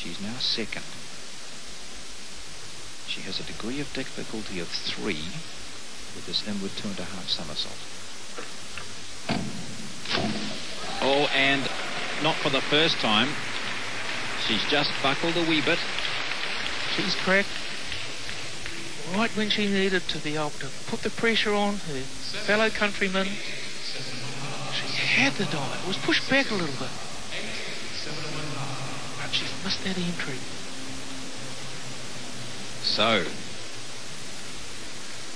She's now second. She has a degree of difficulty of 3 with this inward 2.5 somersault. Oh, and not for the first time. She's just buckled a wee bit. She's cracked right when she needed to be able to put the pressure on her fellow countrymen. She had the dive. It was pushed back a little bit. But she's missed that entry. So,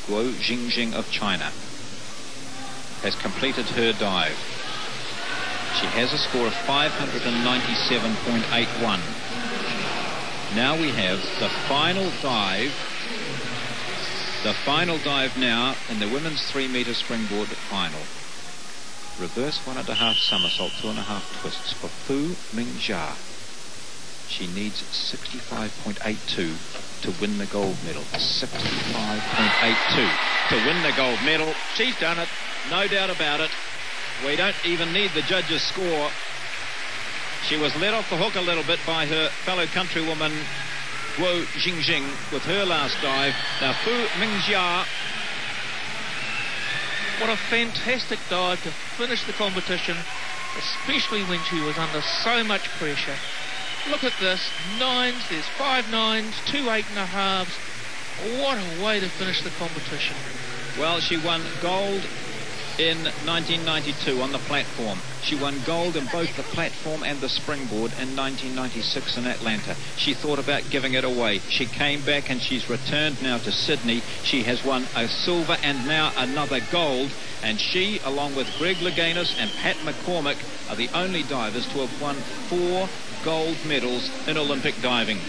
Guo Jingjing of China has completed her dive. She has a score of 597.81. Now we have the final dive. The final dive now in the women's 3-meter springboard final. Reverse 1.5 somersault, 2.5 twists for Fu Mingjia. She needs 65.82 to win the gold medal. 65.82 to win the gold medal. She's done it, no doubt about it. We don't even need the judges' score. She was let off the hook a little bit by her fellow countrywoman Guo Jingjing with her last dive. Now Fu Mingjia. What a fantastic dive to finish the competition, especially when she was under so much pressure. Look at this, 9s, there's 5 9s, 2 8.5s. What a way to finish the competition. Well, she won gold in 1992 on the platform. She won gold in both the platform and the springboard in 1996 in Atlanta. She thought about giving it away. She came back and she's returned now to Sydney. She has won a silver and now another gold. And she, along with Greg Louganis and Pat McCormick, are the only divers to have won 4 gold medals in Olympic diving.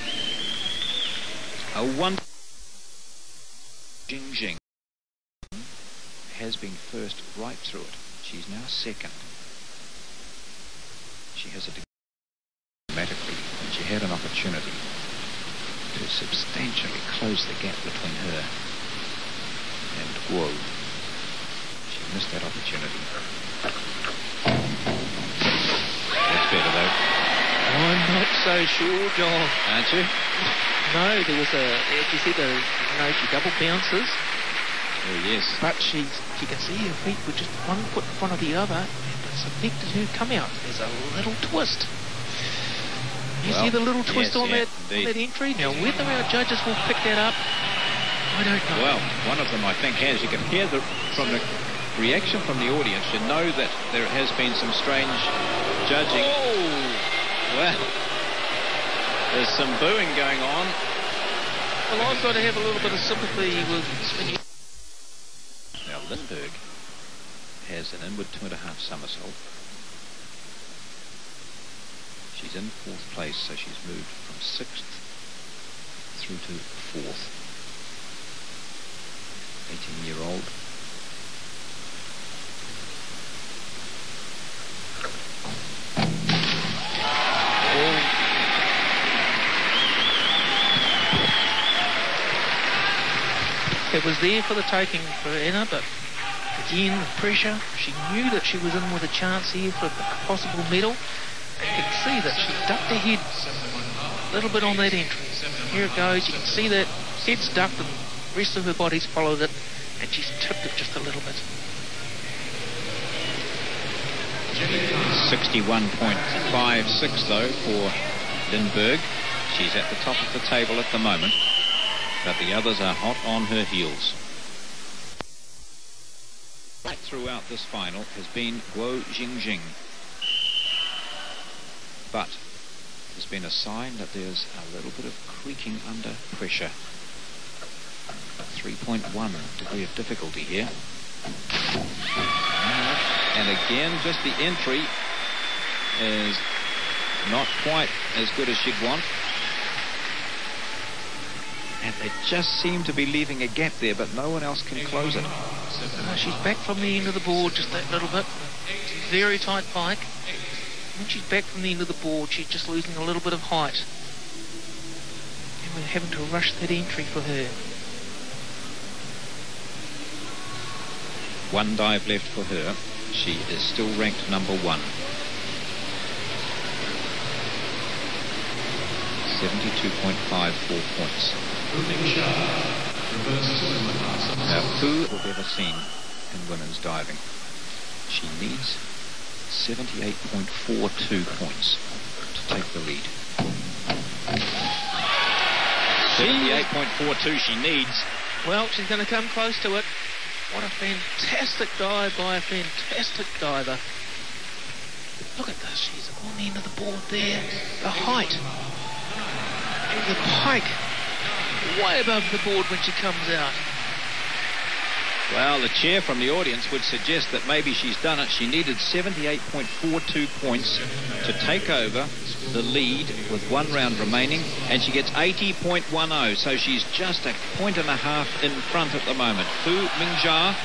A wonderful Jingjing has been first right through it. She's now second. She has a degree dramatically, and she had an opportunity to substantially close the gap between her and Guo. She missed that opportunity. That's better though. I'm not so sure, John. Aren't you? No, there was as you said, she double bounces. Oh, yes. But you can see her feet were just 1 foot in front of the other, and it's affected her come out. There's a little twist. You see the little twist on that entry? Now, whether our judges will pick that up, I don't know. Well, one of them, I think, has. You can hear from the reaction from the audience, you know that there has been some strange judging. Oh! Well, there's some booing going on. Well, I've got to have a little bit of sympathy with... Now, Lindbergh has an inward 2.5 somersault. She's in 4th place, so she's moved from 6th through to 4th. 18-year-old. It was there for the taking for Anna, but again, the pressure. She knew that she was in with a chance here for a possible medal. You can see that she ducked her head a little bit on that entry. Here it goes. You can see that head's ducked and the rest of her body's followed it, and she's tipped it just a little bit. 61.56 though for Lindbergh. She's at the top of the table at the moment, but the others are hot on her heels. Right throughout this final has been Guo Jingjing, but there's been a sign that there's a little bit of creaking under pressure. 3.1 degree of difficulty here. And again, just the entry is not quite as good as she'd want. And they just seem to be leaving a gap there, but no one else can close it. She's back from the end of the board just that little bit. Very tight pike. When she's back from the end of the board, she's just losing a little bit of height. And we're having to rush that entry for her. One dive left for her. She is still ranked number 1. 72.54 points. Now, Fu we've ever seen in women's diving. She needs 78.42 points to take the lead. 78.42 she needs. Well, she's going to come close to it. What a fantastic dive by a fantastic diver. Look at this. She's on the end of the board there. The height. The pike. Way above the board when she comes out. Well, the cheer from the audience would suggest that maybe she's done it. She needed 78.42 points to take over the lead with 1 round remaining, and she gets 80.10, so she's just a point and a half in front at the moment. Fu Mingjia